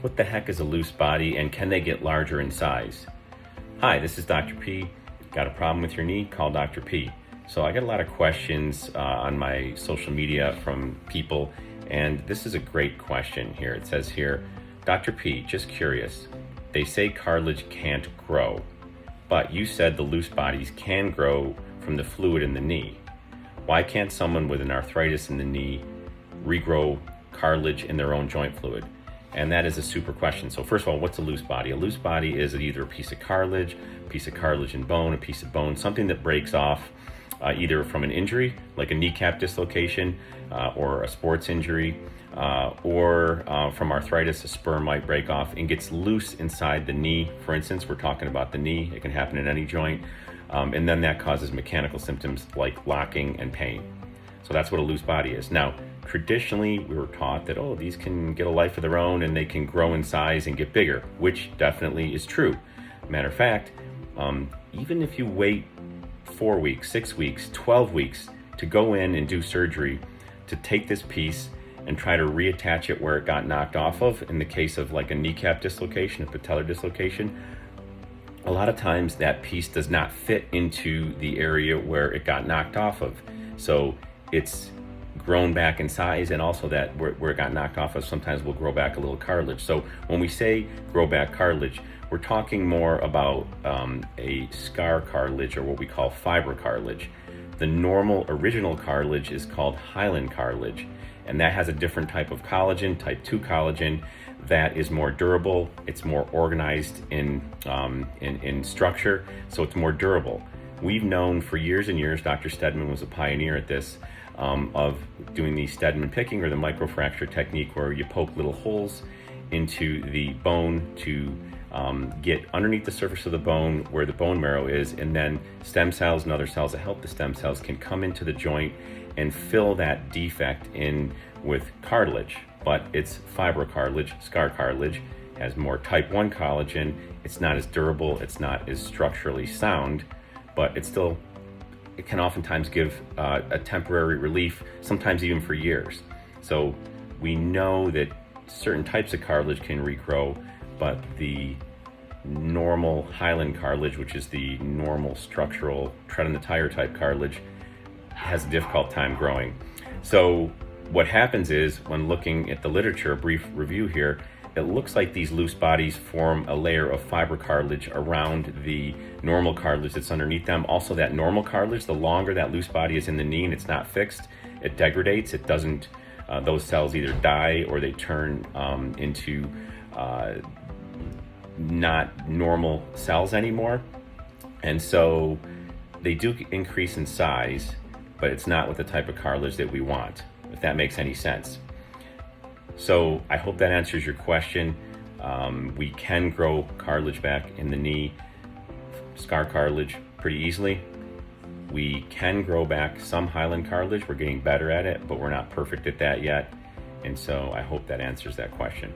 What the heck is a loose body, and can they get larger in size? Hi, this is Dr. P. Got a problem with your knee? Call Dr. P. So I get a lot of questions on my social media from people, and this is a great question here. It says here, Dr. P, just curious. They say cartilage can't grow, but you said the loose bodies can grow from the fluid in the knee. Why can't someone with an arthritis in the knee regrow cartilage in their own joint fluid? And that is a super question. So first of all, what's a loose body? A loose body is either a piece of cartilage and bone, a piece of bone, something that breaks off either from an injury, like a kneecap dislocation, or a sports injury, or from arthritis. A spur might break off and gets loose inside the knee. For instance, we're talking about the knee. It can happen in any joint. And then that causes mechanical symptoms like locking and pain. So that's what a loose body is. Now, traditionally, we were taught that, these can get a life of their own and they can grow in size and get bigger, which definitely is true. Matter of fact, even if you wait 4 weeks, 6 weeks, 12 weeks to go in and do surgery to take this piece and try to reattach it where it got knocked off of, in the case of like a kneecap dislocation, a patellar dislocation, a lot of times that piece does not fit into the area where it got knocked off of. So it's grown back in size, and also that where it got knocked off of sometimes will grow back a little cartilage. So when we say grow back cartilage, we're talking more about a scar cartilage, or what we call fiber cartilage. The normal original cartilage is called hyaline cartilage, and that has a different type of collagen, type 2 collagen, that is more durable. It's more organized in structure, so it's more durable. We've known for years and years, Dr. Steadman was a pioneer at this, of doing the Steadman picking, or the microfracture technique, where you poke little holes into the bone to get underneath the surface of the bone where the bone marrow is, and then stem cells and other cells that help the stem cells can come into the joint and fill that defect in with cartilage. But it's fiber cartilage, scar cartilage, has more type 1 collagen. It's not as durable, it's not as structurally sound, but it can oftentimes give a temporary relief, sometimes even for years. So we know that certain types of cartilage can regrow, but the normal hyaline cartilage, which is the normal structural tread on the tire type cartilage, has a difficult time growing. So what happens is, when looking at the literature, a brief review here, it looks like these loose bodies form a layer of fiber cartilage around the normal cartilage that's underneath them. Also, that normal cartilage, the longer that loose body is in the knee and it's not fixed, it degrades. It doesn't, those cells either die or they turn into not normal cells anymore. And so they do increase in size, but it's not with the type of cartilage that we want, if that makes any sense. So I hope that answers your question. We can grow cartilage back in the knee, scar cartilage, pretty easily. We can grow back some hyaline cartilage. We're getting better at it, but we're not perfect at that yet. And so I hope that answers that question.